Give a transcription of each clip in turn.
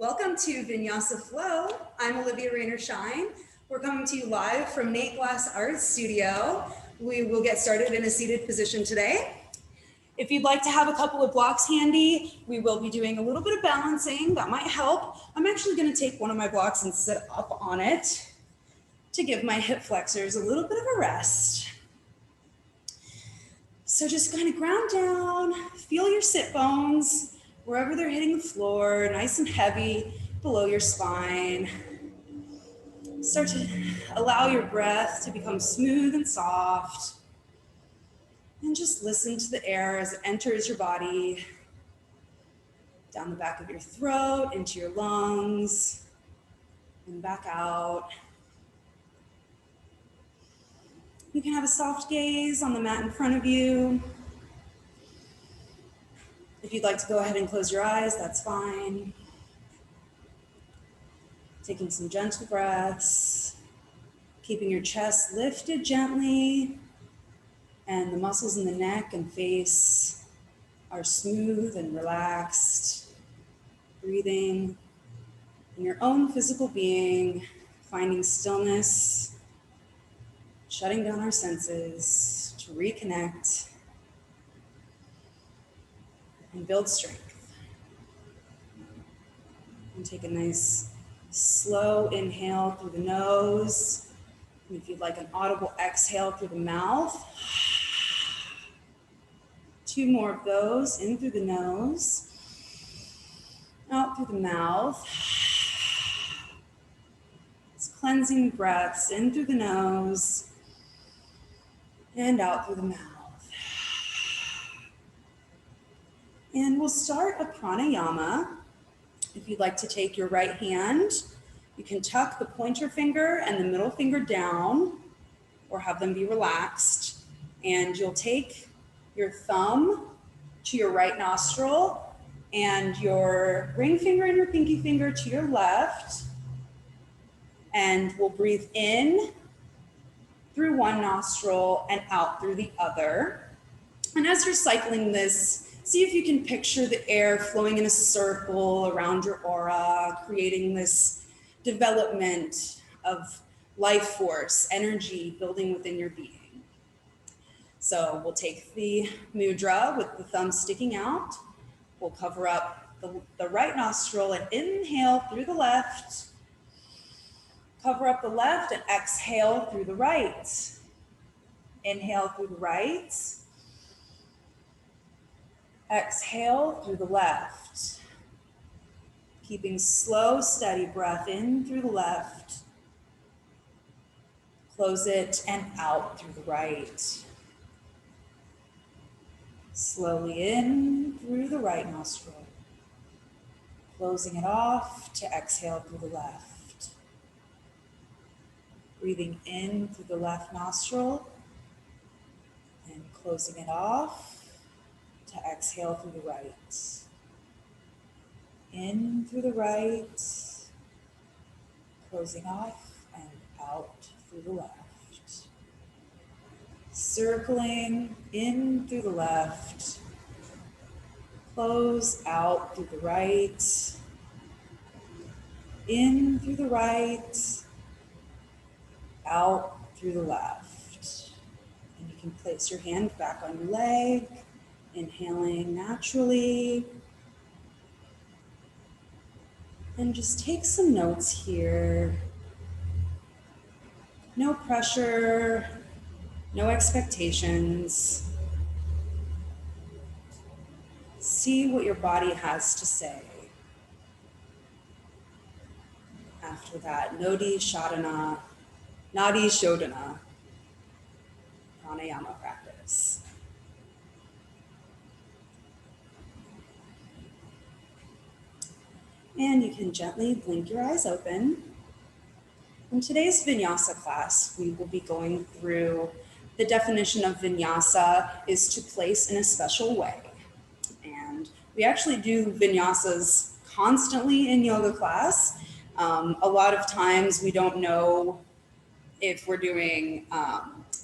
Welcome to Vinyasa Flow. I'm Olivia Rainorshine. We're coming to you live from Nate Glass Art Studio. We will get started in a seated position today. If you'd like to have a couple of blocks handy, we will be doing a little bit of balancing. That might help. I'm actually going to take one of my blocks and sit up on it to give my hip flexors a little bit of a rest. So just kind of ground down, feel your sit bones, wherever they're hitting the floor, nice and heavy below your spine. Start to allow your breath to become smooth and soft. And just listen to the air as it enters your body, down the back of your throat, into your lungs, and back out. You can have a soft gaze on the mat in front of you. If you'd like to go ahead and close your eyes, that's fine. Taking some gentle breaths, keeping your chest lifted gently, and the muscles in the neck and face are smooth and relaxed. Breathing in your own physical being, finding stillness, shutting down our senses to reconnect and build strength. And take a nice slow inhale through the nose. And if you'd like an audible exhale through the mouth. 2 more of those, in through the nose, out through the mouth. It's cleansing breaths in through the nose and out through the mouth. And we'll start a pranayama. If you'd like to take your right hand, you can tuck the pointer finger and the middle finger down or have them be relaxed. And you'll take your thumb to your right nostril and your ring finger and your pinky finger to your left. And we'll breathe in through one nostril and out through the other. And as you're cycling this, see if you can picture the air flowing in a circle around your aura, creating this development of life force, energy building within your being. So we'll take the mudra with the thumb sticking out. We'll cover up the right nostril and inhale through the left. Cover up the left and exhale through the right. Inhale through the right. Exhale through the left. Keeping slow, steady breath in through the left. Close it and out through the right. Slowly in through the right nostril. Closing it off to exhale through the left. Breathing in through the left nostril and closing it off to exhale through the right. In through the right, closing off and out through the left. Circling in through the left, close out through the right, in through the right, out through the left. And you can place your hand back on your leg, inhaling naturally. And just take some notes here. No pressure, no expectations. See what your body has to say. After that, Nadi Shodhana pranayama practice. And you can gently blink your eyes open. In today's vinyasa class, we will be going through the definition of vinyasa is to place in a special way. And we actually do vinyasas constantly in yoga class. A lot of times we don't know if we're doing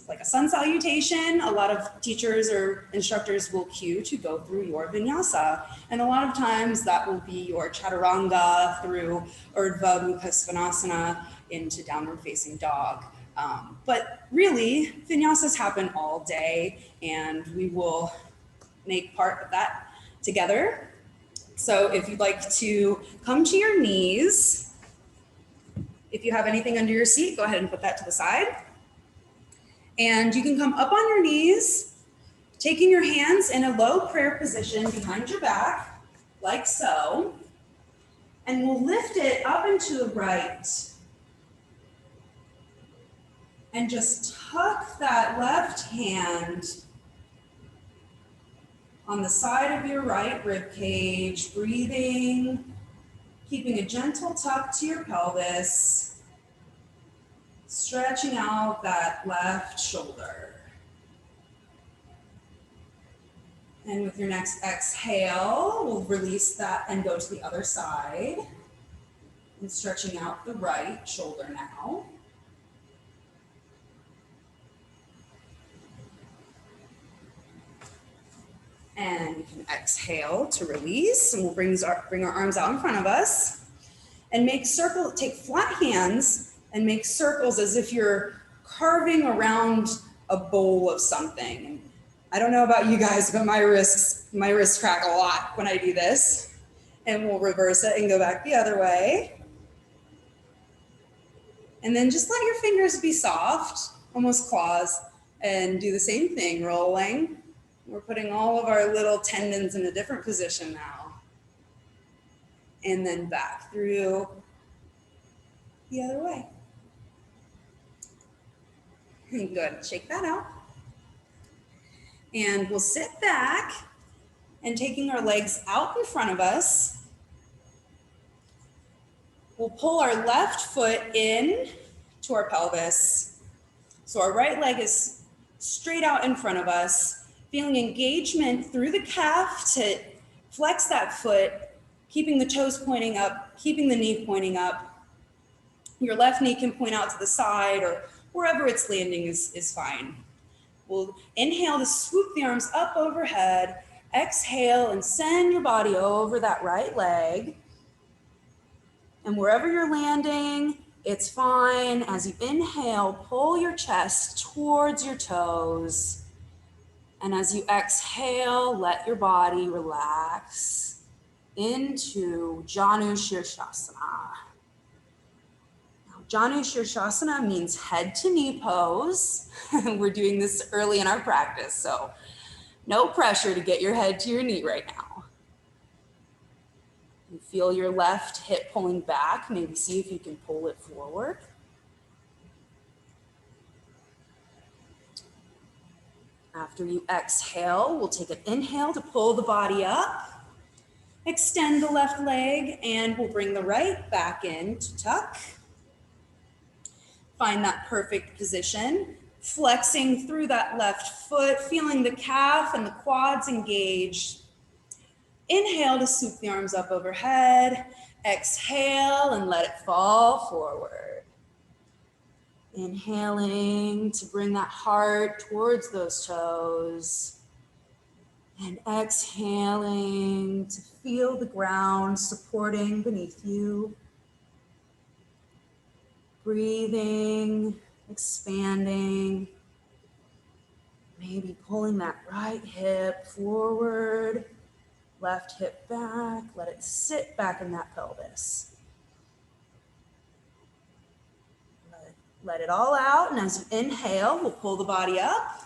like a sun salutation, a lot of teachers or instructors will cue to go through your vinyasa. And a lot of times that will be your chaturanga through Urdhva Mukha Svanasana into downward facing dog. But really, vinyasas happen all day, and we will make part of that together. So if you'd like to come to your knees, if you have anything under your seat, go ahead and put that to the side. And you can come up on your knees, taking your hands in a low prayer position behind your back, like so. And we'll lift it up and to the right. And just tuck that left hand on the side of your right rib cage, breathing, keeping a gentle tuck to your pelvis, stretching out that left shoulder. And with your next exhale, we'll release that and go to the other side. And stretching out the right shoulder now. And you can exhale to release, and we'll bring our arms out in front of us and make circles, take flat hands and make circles as if you're carving around a bowl of something. I don't know about you guys, but my wrists crack a lot when I do this. And we'll reverse it and go back the other way. And then just let your fingers be soft, almost claws, and do the same thing, rolling. We're putting all of our little tendons in a different position now. And then back through the other way. Good, shake that out. And we'll sit back and taking our legs out in front of us. We'll pull our left foot in to our pelvis. So our right leg is straight out in front of us. Feeling engagement through the calf to flex that foot, keeping the toes pointing up, keeping the knee pointing up. Your left knee can point out to the side or wherever it's landing is fine. We'll inhale to swoop the arms up overhead, exhale and send your body over that right leg. And wherever you're landing, it's fine. As you inhale, pull your chest towards your toes. And as you exhale, let your body relax into Janu Shirshasana. Now, Janu Shirshasana means head to knee pose. We're doing this early in our practice, so no pressure to get your head to your knee right now. You feel your left hip pulling back. Maybe see if you can pull it forward. After you exhale, we'll take an inhale to pull the body up, extend the left leg, and we'll bring the right back in to tuck. Find that perfect position, flexing through that left foot, feeling the calf and the quads engaged. Inhale to swoop the arms up overhead, exhale and let it fall forward. Inhaling to bring that heart towards those toes. And exhaling to feel the ground supporting beneath you. Breathing, expanding. Maybe pulling that right hip forward, left hip back. Let it sit back in that pelvis. Let it all out, and as you inhale, we'll pull the body up.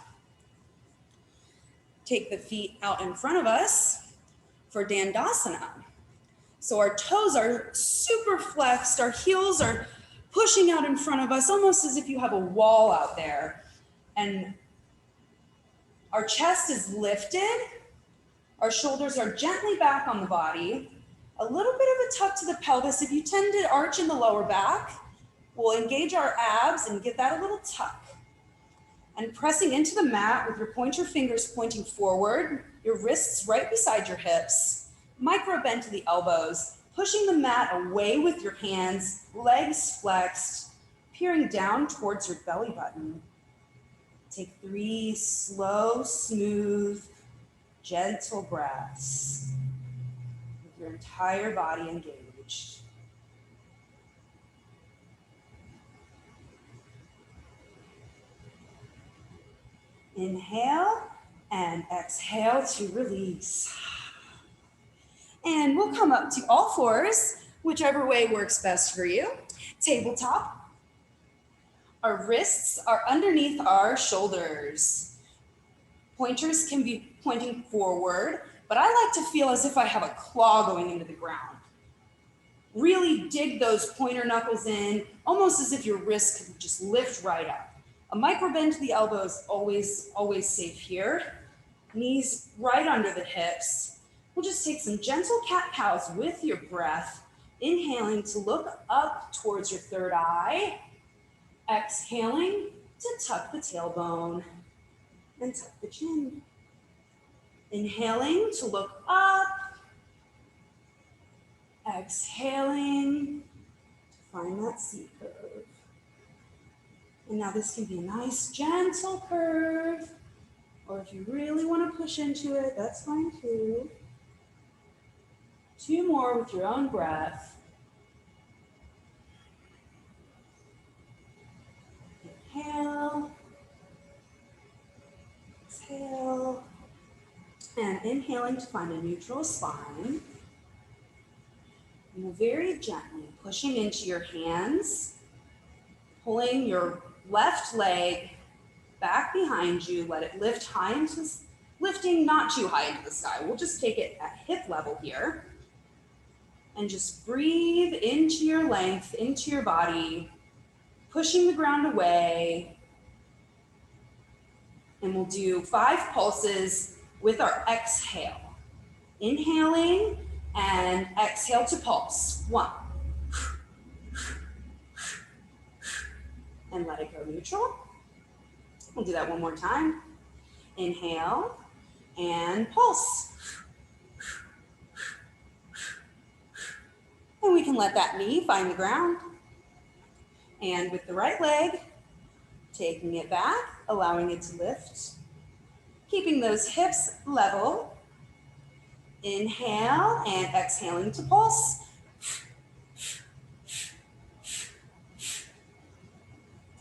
Take the feet out in front of us for Dandasana. So our toes are super flexed, our heels are pushing out in front of us, almost as if you have a wall out there. And our chest is lifted, our shoulders are gently back on the body, a little bit of a tuck to the pelvis. If you tend to arch in the lower back, we'll engage our abs and get that a little tuck. And pressing into the mat with your pointer fingers pointing forward, your wrists right beside your hips, micro bend to the elbows, pushing the mat away with your hands, legs flexed, peering down towards your belly button. Take 3 slow, smooth, gentle breaths with your entire body engaged. Inhale and exhale to release. And we'll come up to all fours, whichever way works best for you. Tabletop. Our wrists are underneath our shoulders. Pointers can be pointing forward, but I like to feel as if I have a claw going into the ground. Really dig those pointer knuckles in, almost as if your wrist could just lift right up. A micro bend to the elbow is always safe here. Knees right under the hips. We'll just take some gentle cat-cows with your breath, inhaling to look up towards your third eye, exhaling to tuck the tailbone and tuck the chin. Inhaling to look up, exhaling to find that C curve. And now this can be a nice gentle curve, or if you really want to push into it, that's fine too. 2 more with your own breath. Inhale, exhale, and inhaling to find a neutral spine. And very gently pushing into your hands, pulling your left leg back behind you, let it lift high into, lifting not too high into the sky. We'll just take it at hip level here. And just breathe into your length, into your body, pushing the ground away. And we'll do 5 pulses with our exhale. Inhaling and exhale to pulse. 1. And let it go neutral. We'll do that one more time. Inhale and pulse. And we can let that knee find the ground. And with the right leg, taking it back, allowing it to lift. Keeping those hips level. Inhale and exhaling to pulse.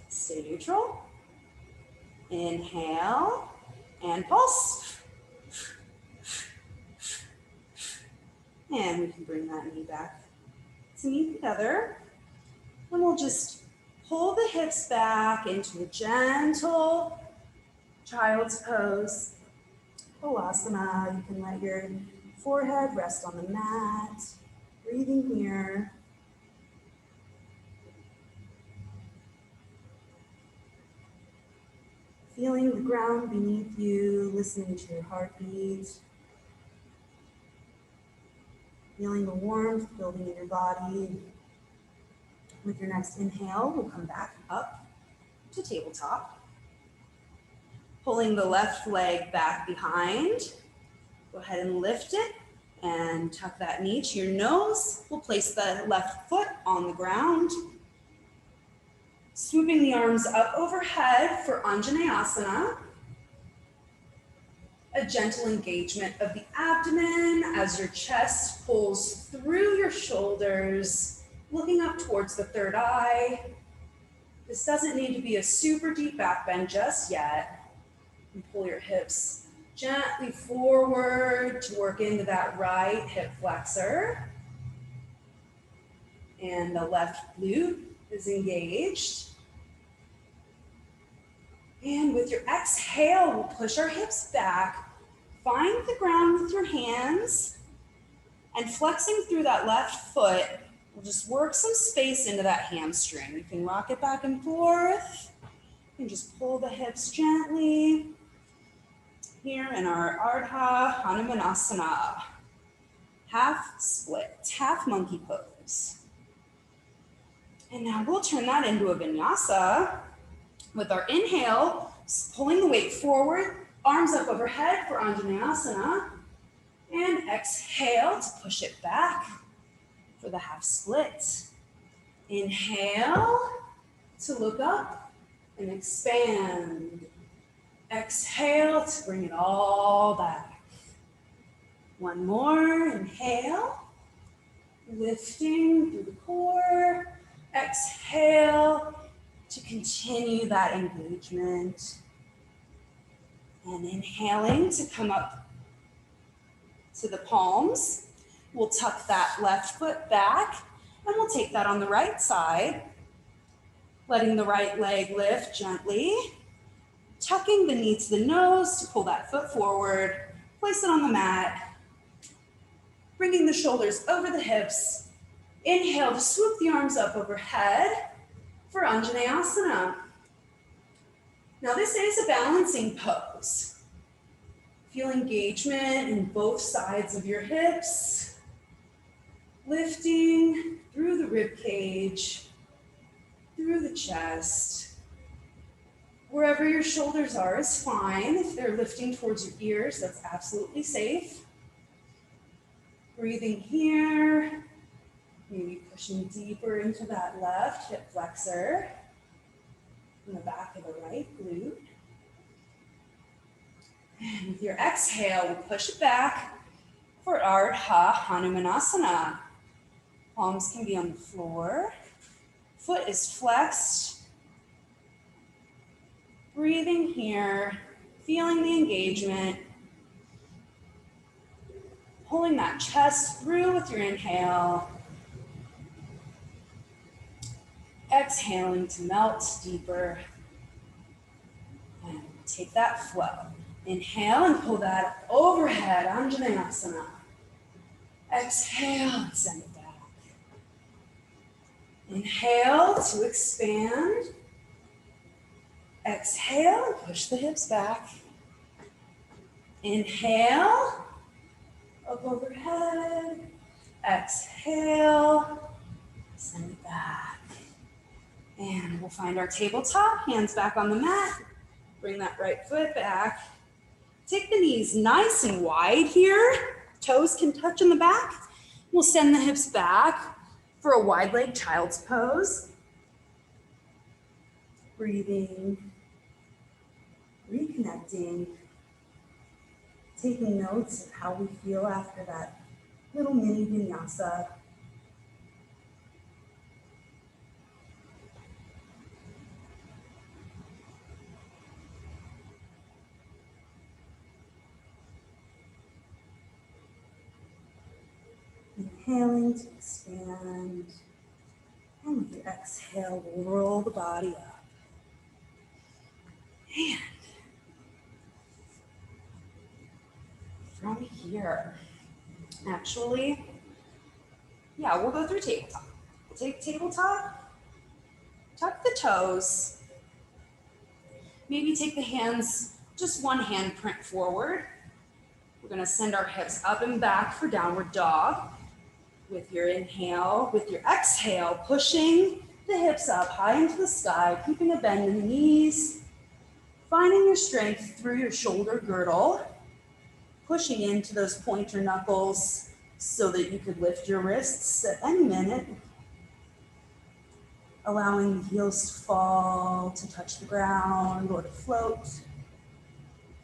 Stay neutral. Inhale and pulse. And we can bring that knee back to meet the other. And we'll just pull the hips back into a gentle child's pose. Halasana. You can let your forehead rest on the mat. Breathing here. Feeling the ground beneath you, listening to your heartbeat. Feeling the warmth building in your body. With your next inhale, we'll come back up to tabletop. Pulling the left leg back behind. Go ahead and lift it and tuck that knee to your nose. We'll place the left foot on the ground. Swooping the arms up overhead for Anjaneyasana. A gentle engagement of the abdomen as your chest pulls through your shoulders, looking up towards the third eye. This doesn't need to be a super deep back bend just yet. And pull your hips gently forward to work into that right hip flexor. And the left glute is engaged. And with your exhale, we'll push our hips back. Find the ground with your hands. And flexing through that left foot, we'll just work some space into that hamstring. You can rock it back and forth. You can just pull the hips gently. Here in our Ardha Hanumanasana. Half split, half monkey pose. And now we'll turn that into a vinyasa. With our inhale, pulling the weight forward, arms up overhead for Anjaneyasana. And exhale to push it back for the half split. Inhale to look up and expand. Exhale to bring it all back. One more, inhale. Lifting through the core. Exhale to continue that engagement. And inhaling to come up to the palms. We'll tuck that left foot back and we'll take that on the right side. Letting the right leg lift gently. Tucking the knee to the nose to pull that foot forward. Place it on the mat. Bringing the shoulders over the hips. Inhale to swoop the arms up overhead for Anjaneyasana. Now this is a balancing pose. Feel engagement in both sides of your hips. Lifting through the rib cage, through the chest. Wherever your shoulders are is fine. If they're lifting towards your ears, that's absolutely safe. Breathing here. Maybe pushing deeper into that left hip flexor. In the back of the right glute. And with your exhale, we'll push it back for Ardha Hanumanasana. Palms can be on the floor. Foot is flexed. Breathing here, feeling the engagement. Pulling that chest through with your inhale. Exhaling to melt deeper. And take that flow. Inhale and pull that overhead, Anjaneyasana. Exhale and send it back. Inhale to expand. Exhale and push the hips back. Inhale, up overhead. Exhale, send it back. And we'll find our tabletop, hands back on the mat. Bring that right foot back. Take the knees nice and wide here. Toes can touch in the back. We'll send the hips back for a wide leg child's pose. Breathing, reconnecting, taking notes of how we feel after that little mini vinyasa. Inhaling to expand, and with your exhale, we'll roll the body up. And from here, actually, we'll go through tabletop. We'll take tabletop, tuck the toes, maybe take the hands, just one hand print forward. We're gonna send our hips up and back for downward dog. With your inhale, with your exhale, pushing the hips up high into the sky, keeping a bend in the knees, finding your strength through your shoulder girdle, pushing into those pointer knuckles so that you could lift your wrists at any minute, allowing the heels to fall, to touch the ground, or to float.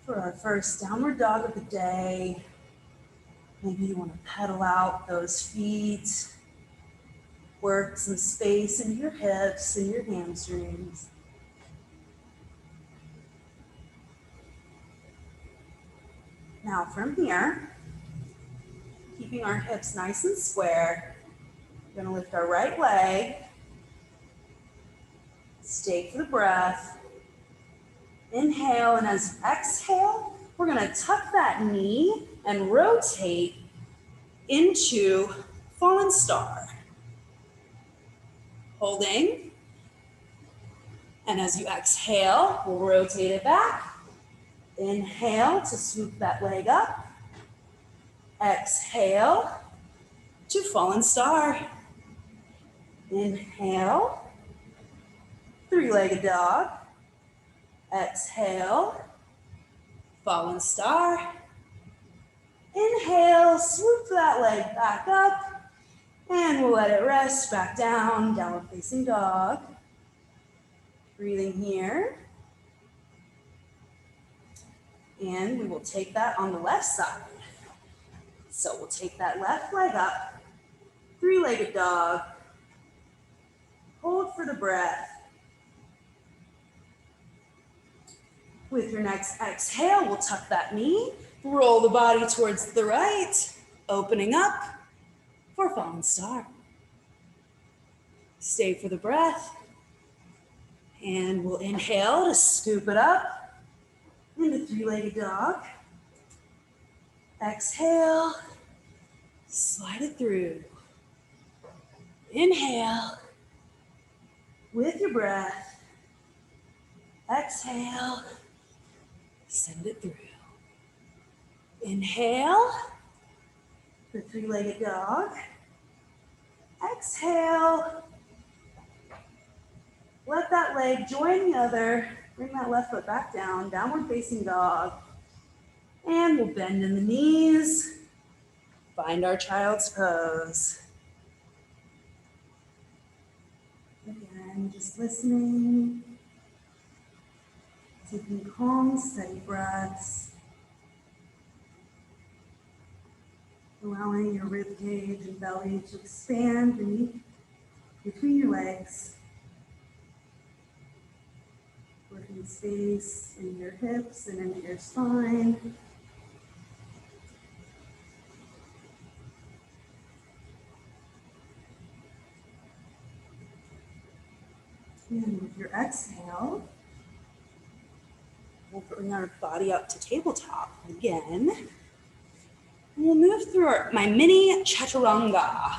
For our first downward dog of the day, maybe you want to pedal out those feet, work some space in your hips and your hamstrings. Now from here, keeping our hips nice and square, we're going to lift our right leg, stay for the breath, inhale, and as you exhale, we're going to tuck that knee and rotate into fallen star. Holding. And as you exhale, we'll rotate it back. Inhale to swoop that leg up. Exhale to fallen star. Inhale, three-legged dog. Exhale, fallen star. Inhale, swoop that leg back up, and we'll let it rest back down, downward facing dog. Breathing here. And we will take that on the left side. So we'll take that left leg up, three-legged dog. Hold for the breath. With your next exhale, we'll tuck that knee, roll the body towards the right, opening up for falling star. Stay for the breath. And we'll inhale to scoop it up into three-legged dog. Exhale, slide it through. Inhale with your breath. Exhale, send it through. Inhale for three-legged dog. Exhale. Let that leg join the other. Bring that left foot back down, downward facing dog. And we'll bend in the knees. Find our child's pose. Again, just listening. Taking calm, steady breaths. Allowing your rib cage and belly to expand beneath, between your legs. Working space in your hips and into your spine. And with your exhale, we'll bring our body up to tabletop again. And we'll move through my mini chaturanga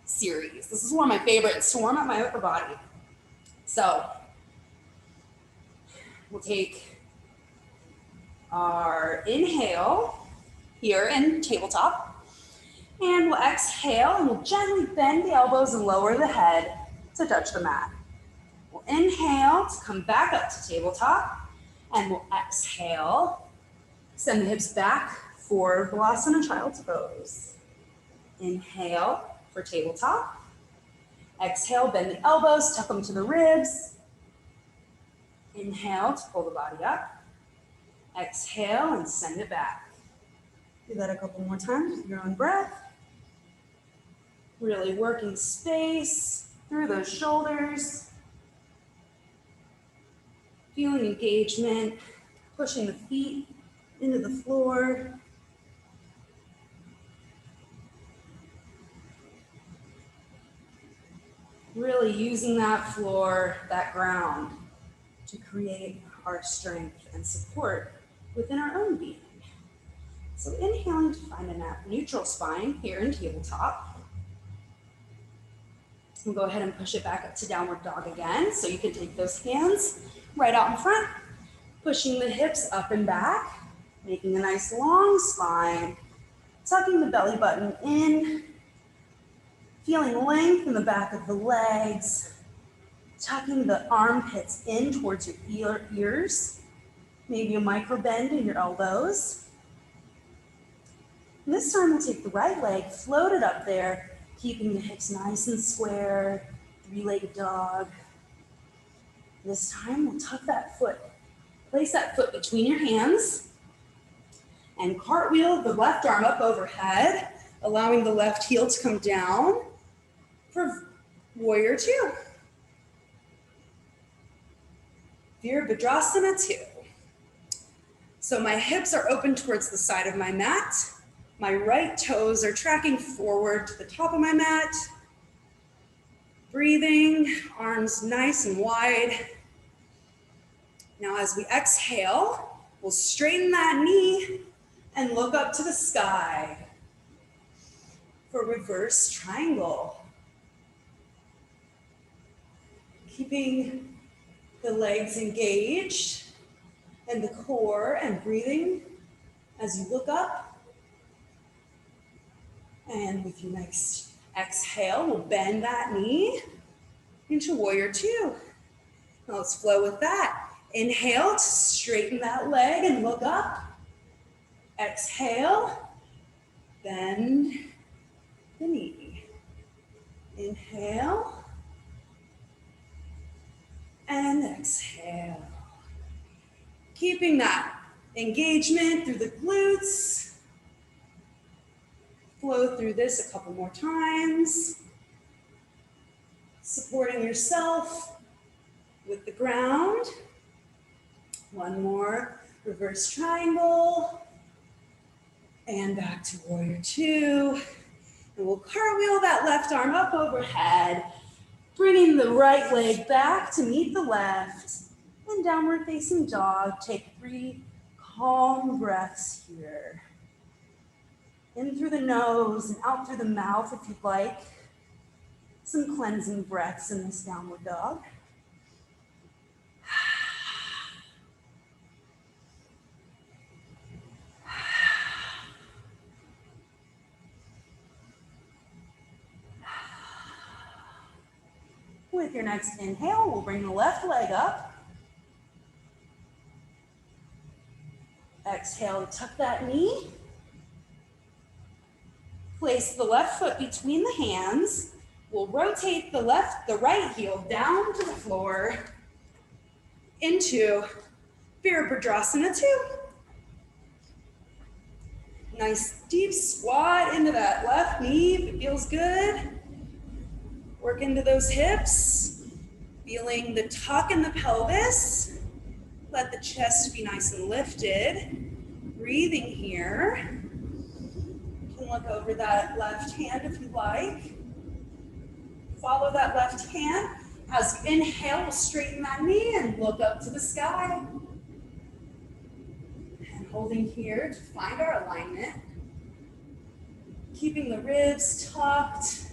series. This is one of my favorites to warm up my upper body. So we'll take our inhale here in tabletop, and we'll exhale and we'll gently bend the elbows and lower the head to touch the mat. We'll inhale to come back up to tabletop, and we'll exhale, send the hips back for Vinyasa Child's Pose. Inhale for tabletop. Exhale, bend the elbows, tuck them to the ribs. Inhale to pull the body up. Exhale and send it back. Do that a couple more times with your own breath. Really working space through those shoulders. Feeling engagement, pushing the feet into the floor. Really using that floor, that ground, to create our strength and support within our own being. So inhaling to find a neutral spine here in tabletop. We'll go ahead and push it back up to downward dog again. So you can take those hands right out in front, pushing the hips up and back, making a nice long spine, tucking the belly button in, feeling length in the back of the legs, tucking the armpits in towards your ears, maybe a micro bend in your elbows. And this time we'll take the right leg, float it up there, keeping the hips nice and square, three-legged dog. This time we'll tuck that foot, place that foot between your hands, and cartwheel the left arm up overhead, allowing the left heel to come down for Warrior Two. Virabhadrasana 2. So my hips are open towards the side of my mat. My right toes are tracking forward to the top of my mat. Breathing, arms nice and wide. Now as we exhale, we'll straighten that knee and look up to the sky for reverse triangle. Keeping the legs engaged and the core and breathing as you look up. And with your next exhale, we'll bend that knee into Warrior Two. Now let's flow with that. Inhale to straighten that leg and look up. Exhale, bend the knee. Inhale and exhale. Keeping that engagement through the glutes. Flow through this a couple more times. Supporting yourself with the ground. One more reverse triangle. And back to warrior two. And we'll cartwheel that left arm up overhead, bringing the right leg back to meet the left. And downward facing dog. Take 3 calm breaths here. In through the nose and out through the mouth if you'd like. Some cleansing breaths in this downward dog. With your next inhale, we'll bring the left leg up. Exhale to tuck that knee. Place the left foot between the hands. We'll rotate the right heel down to the floor into Virabhadrasana 2. Nice deep squat into that left knee if it feels good. Work into those hips, feeling the tuck in the pelvis. Let the chest be nice and lifted. Breathing here. You can look over that left hand if you like. Follow that left hand. As you inhale, we'll straighten that knee and look up to the sky. And holding here to find our alignment. Keeping the ribs tucked.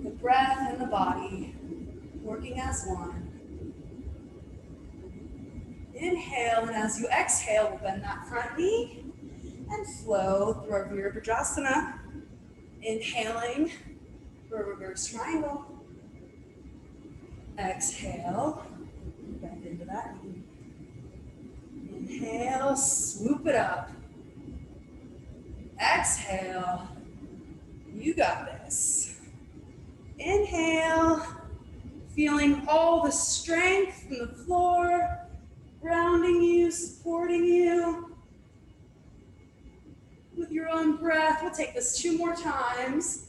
The breath and the body working as one. Inhale, and as you exhale, we'll bend that front knee and flow through our Virabhadrasana. Inhaling for a reverse triangle. Exhale, bend into that knee. Inhale, swoop it up. Exhale, you got this. Inhale, feeling all the strength from the floor, grounding you, supporting you. With your own breath, we'll take this 2 more times.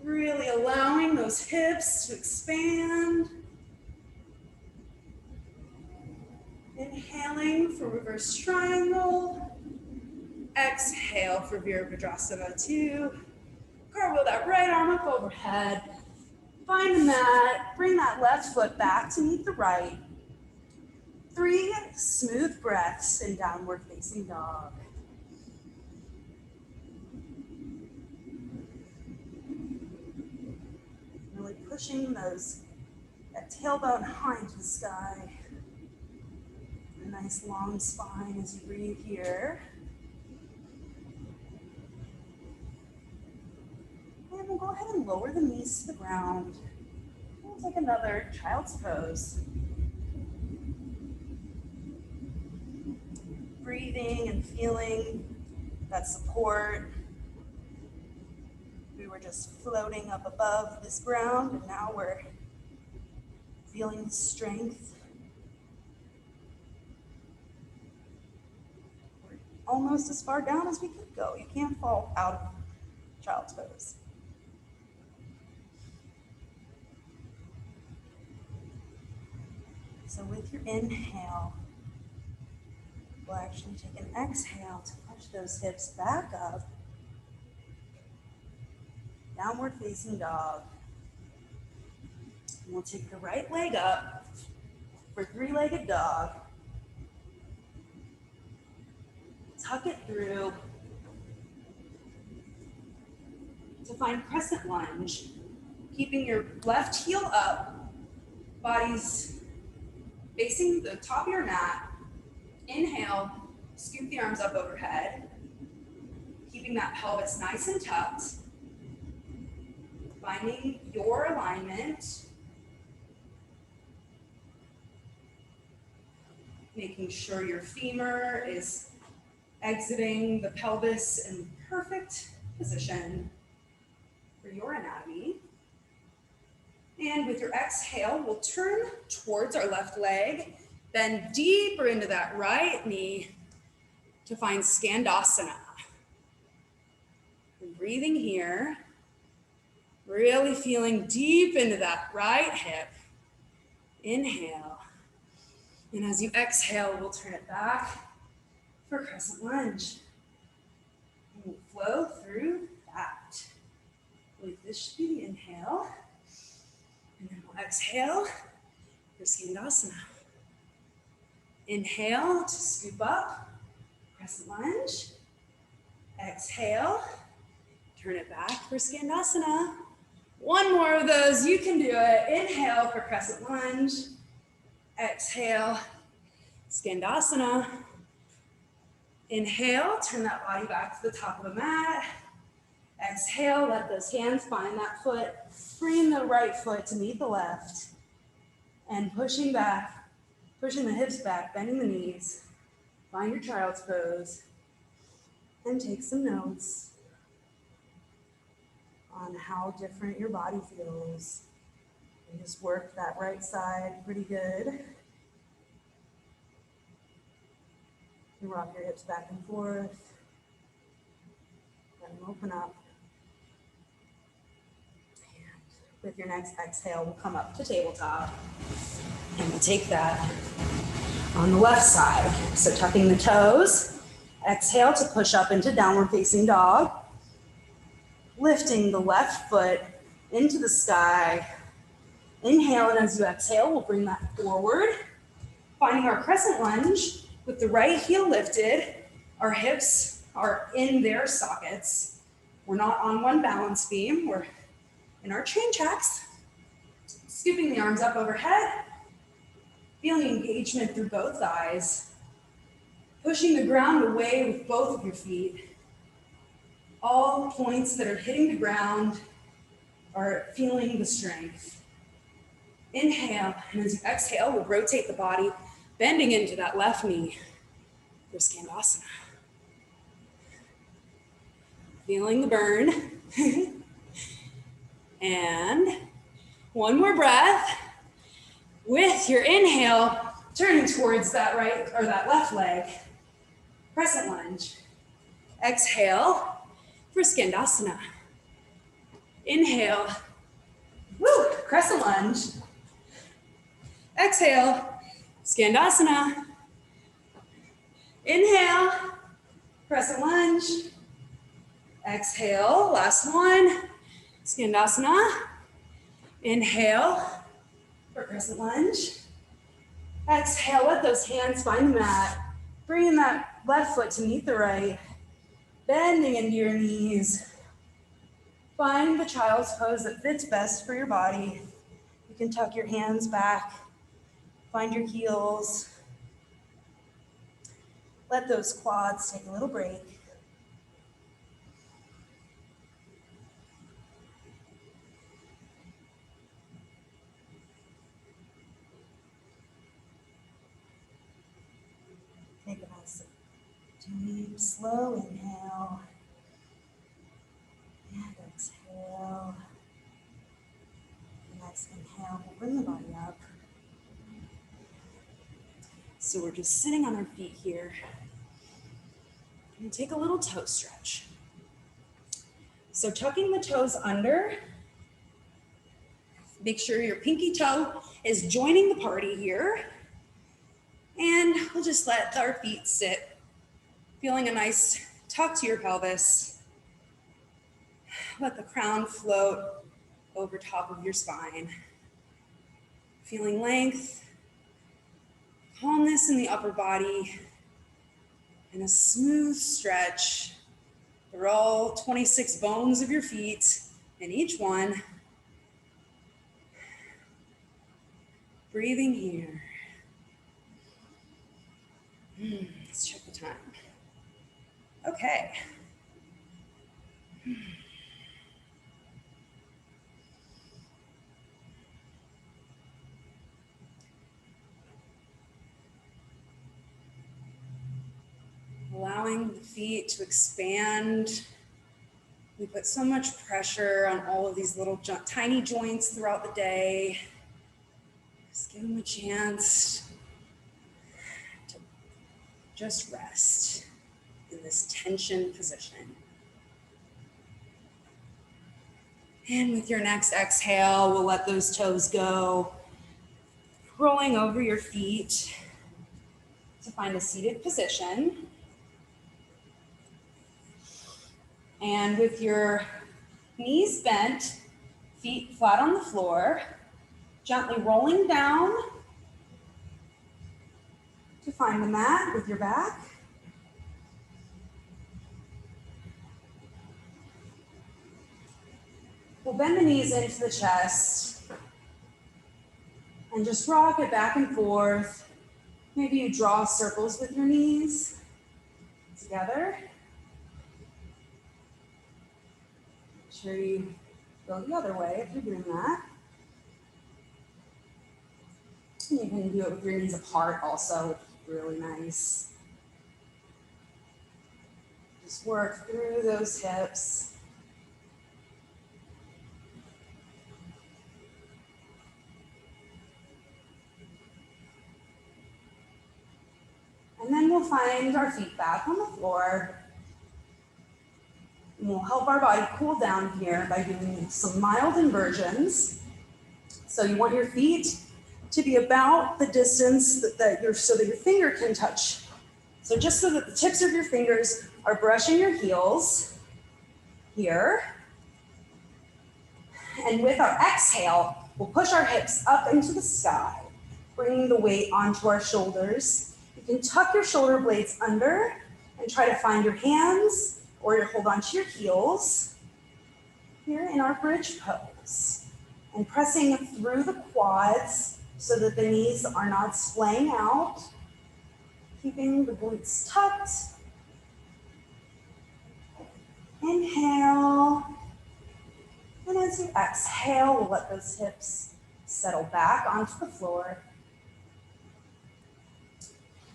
Really allowing those hips to expand. Inhaling for reverse triangle. Exhale for Virabhadrasana 2. Cartwheel that right arm up overhead. Find the mat, bring that left foot back to meet the right. 3 smooth breaths in downward facing dog. Really pushing that tailbone high into the sky. A nice long spine as you breathe here. And we'll go ahead and lower the knees to the ground. We'll take another child's pose. Breathing and feeling that support. We were just floating up above this ground, and now we're feeling the strength. We're almost as far down as we could go. You can't fall out of child's pose. So with your inhale, we'll actually take an exhale to push those hips back up. Downward facing dog. And we'll take the right leg up for 3-legged dog. Tuck it through to find crescent lunge. Keeping your left heel up, body's facing the top of your mat. Inhale, scoop the arms up overhead, keeping that pelvis nice and tucked, finding your alignment, making sure your femur is exiting the pelvis in perfect position for your anatomy. And with your exhale, we'll turn towards our left leg, bend deeper into that right knee to find Skandasana. And breathing here, really feeling deep into that right hip. Inhale. And as you exhale, we'll turn it back for crescent lunge. And we'll flow through that. Like this should be the inhale. And then we'll exhale for Skandasana. Inhale to scoop up, crescent lunge. Exhale, turn it back for Skandasana. One more of those, you can do it. Inhale for crescent lunge. Exhale, Skandasana. Inhale, turn that body back to the top of the mat. Exhale, let those hands find that foot. Bring the right foot to meet the left. And pushing back, pushing the hips back, bending the knees. Find your child's pose. And take some notes on how different your body feels. You just work that right side pretty good. You rock your hips back and forth. Let them open up. And with your next exhale, we'll come up to tabletop. And we'll take that on the left side. So tucking the toes. Exhale to push up into downward facing dog. Lifting the left foot into the sky. Inhale, and as you exhale, we'll bring that forward. Finding our crescent lunge with the right heel lifted. Our hips are in their sockets. We're not on one balance beam. We're in our train tracks. Scooping the arms up overhead. Feeling engagement through both thighs. Pushing the ground away with both of your feet. All points that are hitting the ground are feeling the strength. Inhale, and as you exhale, we'll rotate the body, bending into that left knee for Skandasana. Feeling the burn. And one more breath. With your inhale, turning towards that right or that left leg. Crescent lunge. Exhale for Skandasana. Inhale. Woo, crescent lunge. Exhale, Skandasana. Inhale, crescent lunge. Exhale, last one. Skandasana. Inhale for crescent lunge. Exhale, let those hands find the mat. Bringing that left foot to meet the right. Bending into your knees. Find the child's pose that fits best for your body. You can tuck your hands back. Find your heels. Let those quads take a little break. Take a nice deep, slow inhale. And exhale. Next inhale, we'll bring the body up. So we're just sitting on our feet here. And take a little toe stretch. So tucking the toes under. Make sure your pinky toe is joining the party here. And we'll just let our feet sit, feeling a nice tuck to your pelvis. Let the crown float over top of your spine. Feeling length, calmness in the upper body, and a smooth stretch through all 26 bones of your feet in each one. Breathing here. Let's check the time. Okay. Allowing the feet to expand We put so much pressure on all of these little tiny joints throughout the day. Just give them a chance to just rest in this tension position. And with your next exhale, we'll let those toes go, rolling over your feet to find a seated position. And with your knees bent, feet flat on the floor, gently rolling down to find the mat with your back. We'll bend the knees into the chest and just rock it back and forth. Maybe you draw circles with your knees together. Make sure you go the other way if you're doing that. You can do it with your knees apart also, which is really nice. Just work through those hips. And then we'll find our feet back on the floor. And we'll help our body cool down here by doing some mild inversions. So you want your feet to be about the distance so that your finger can touch. So just so that the tips of your fingers are brushing your heels here. And with our exhale, we'll push our hips up into the sky, bringing the weight onto our shoulders. You can tuck your shoulder blades under and try to find your hands or hold onto your heels here in our bridge pose. And pressing through the quads so that the knees are not splaying out, keeping the glutes tucked. Inhale. And as you exhale, we'll let those hips settle back onto the floor.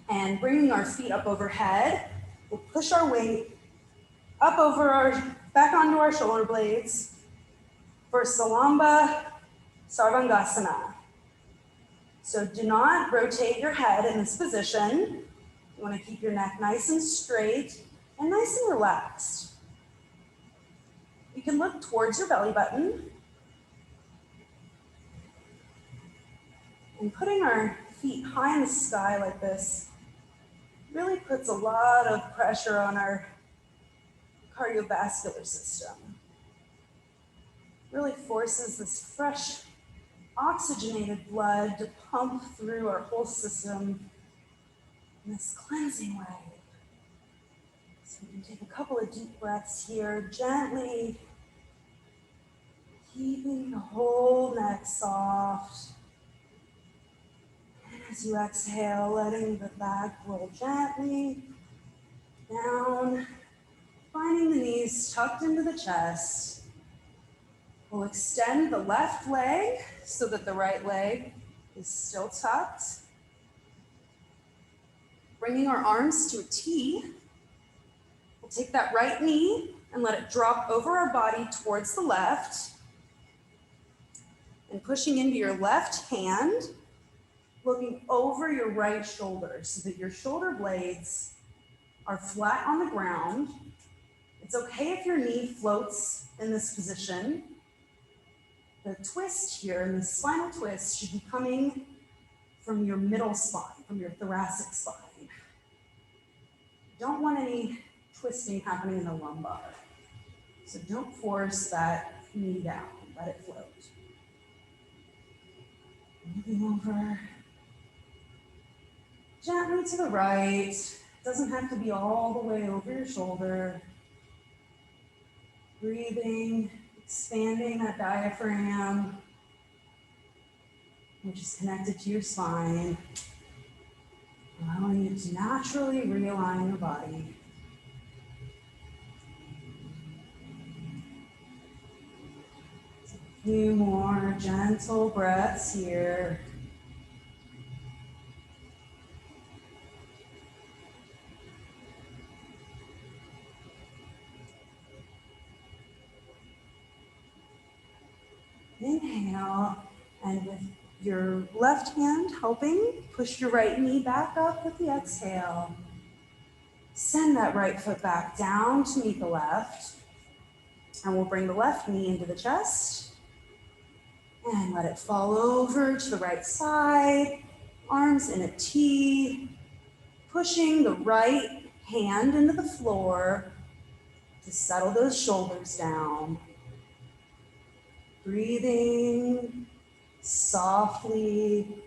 And bringing our feet up overhead, we'll push our weight up back onto our shoulder blades for Salamba Sarvangasana. So do not rotate your head in this position. You want to keep your neck nice and straight and nice and relaxed. You can look towards your belly button. And putting our feet high in the sky like this really puts a lot of pressure on our cardiovascular system. Really forces this fresh, oxygenated blood to pump through our whole system in this cleansing way. So we can take a couple of deep breaths here, gently keeping the whole neck soft. And as you exhale, letting the back roll gently down, finding the knees tucked into the chest. We'll extend the left leg so that the right leg is still tucked. Bringing our arms to a T. We'll take that right knee and let it drop over our body towards the left. And pushing into your left hand, looking over your right shoulder so that your shoulder blades are flat on the ground. It's okay if your knee floats in this position. The twist here, and the spinal twist, should be coming from your middle spine, from your thoracic spine. Don't want any twisting happening in the lumbar. So don't force that knee down, let it float. Moving over gently to the right. Doesn't have to be all the way over your shoulder. Breathing, expanding that diaphragm, which is connected to your spine, allowing you to naturally realign your body. A few more gentle breaths here. Inhale, and with your left hand helping, push your right knee back up with the exhale. Send that right foot back down to meet the left. And we'll bring the left knee into the chest. And let it fall over to the right side. Arms in a T. Pushing the right hand into the floor to settle those shoulders down. Breathing softly.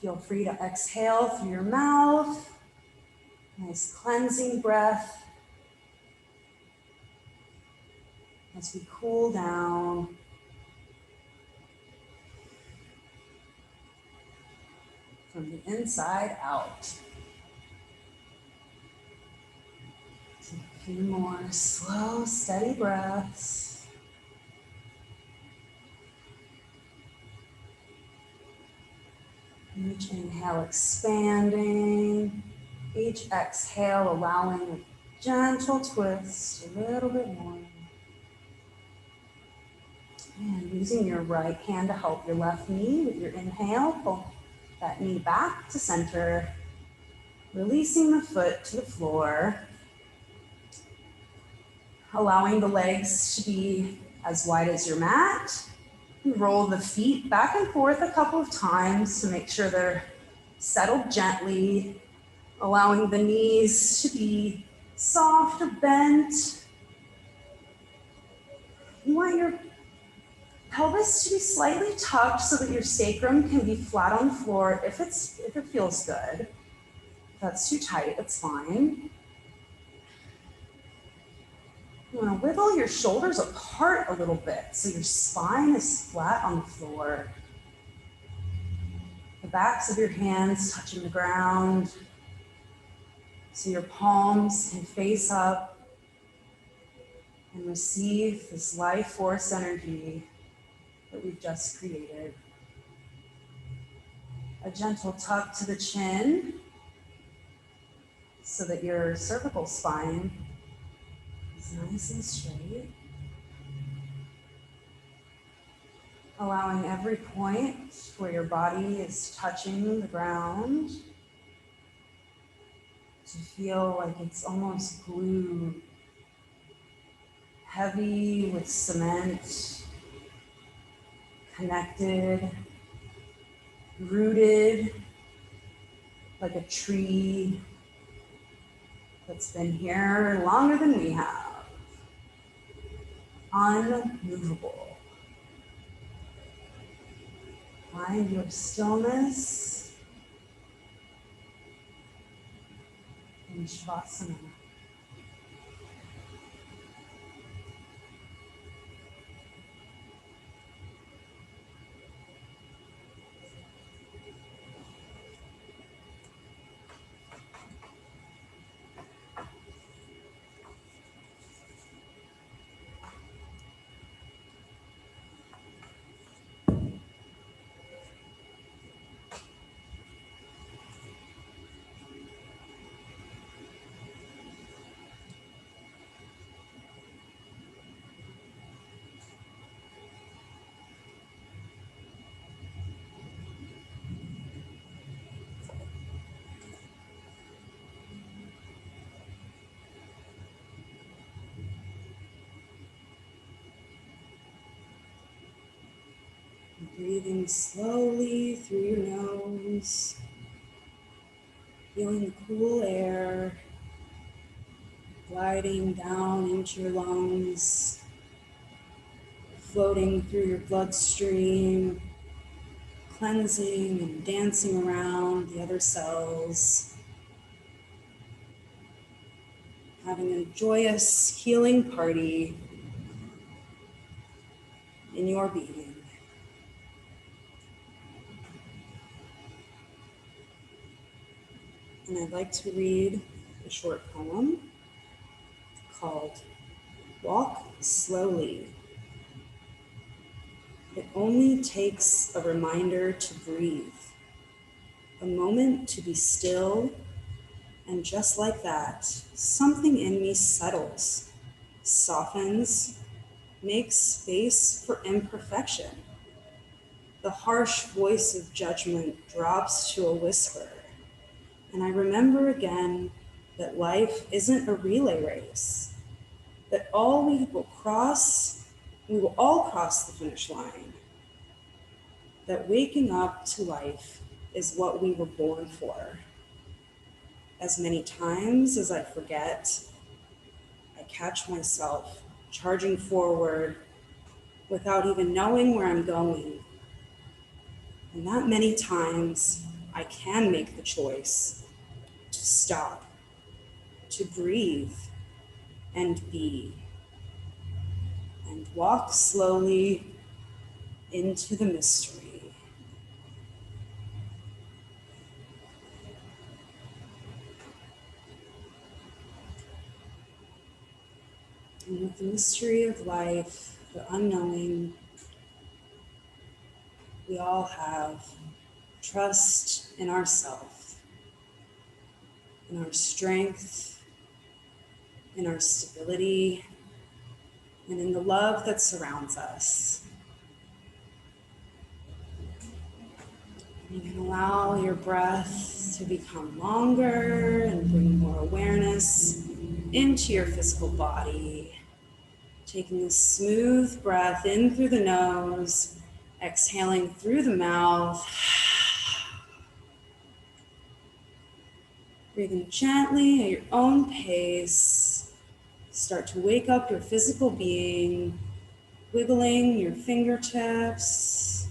Feel free to exhale through your mouth. Nice cleansing breath as we cool down. From the inside out. Take a few more slow, steady breaths. Each inhale expanding. Each exhale allowing a gentle twist, a little bit more. And using your right hand to help your left knee with your inhale, pull that knee back to center, releasing the foot to the floor, allowing the legs to be as wide as your mat. Roll the feet back and forth a couple of times to make sure they're settled gently, allowing the knees to be soft or bent. You want your pelvis to be slightly tucked so that your sacrum can be flat on the floor if it feels good. If that's too tight, that's fine. You want to wiggle your shoulders apart a little bit so your spine is flat on the floor. The backs of your hands touching the ground so your palms can face up and receive this life force energy that we've just created. A gentle tuck to the chin so that your cervical spine is nice and straight. Allowing every point where your body is touching the ground to feel like it's almost glued, heavy with cement, connected, rooted like a tree that's been here longer than we have. Unmovable. Find your stillness in Shavasana. Breathing slowly through your nose, feeling the cool air gliding down into your lungs, floating through your bloodstream, cleansing and dancing around the other cells, having a joyous healing party in your being. And I'd like to read a short poem called Walk Slowly. It only takes a reminder to breathe, a moment to be still, and just like that, something in me settles, softens, Make space for imperfection. The harsh voice of judgment drops to a whisper. And I remember again that life isn't a relay race, that we will all cross the finish line, that waking up to life is what we were born for. As many times as I forget, I catch myself charging forward without even knowing where I'm going. And that many times I can make the choice to stop, to breathe and be, and walk slowly into the mystery. And with the mystery of life, the unknowing, we all have trust in ourselves, in our strength, in our stability, and in the love that surrounds us. You can allow your breath to become longer and bring more awareness into your physical body. Taking a smooth breath in through the nose, exhaling through the mouth. Breathing gently at your own pace. Start to wake up your physical being, wiggling your fingertips,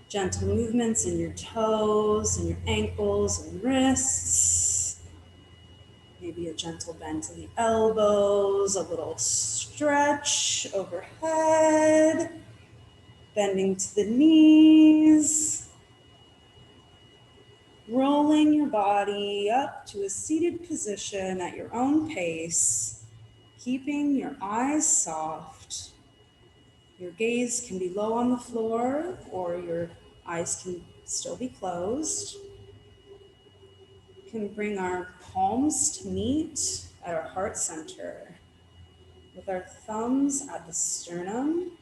gentle movements in your toes and your ankles and wrists. Maybe a gentle bend to the elbows, a little stretch overhead, bending to the knees, rolling your body up to a seated position at your own pace, keeping your eyes soft. Your gaze can be low on the floor or your eyes can still be closed. We can bring our palms to meet at our heart center with our thumbs at the sternum.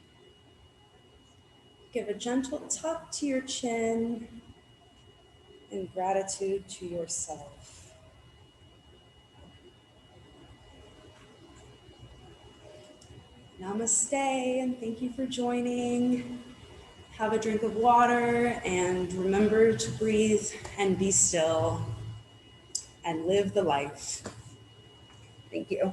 Give a gentle tuck to your chin in gratitude to yourself. Namaste, and thank you for joining. Have a drink of water and remember to breathe and be still and live the life. Thank you.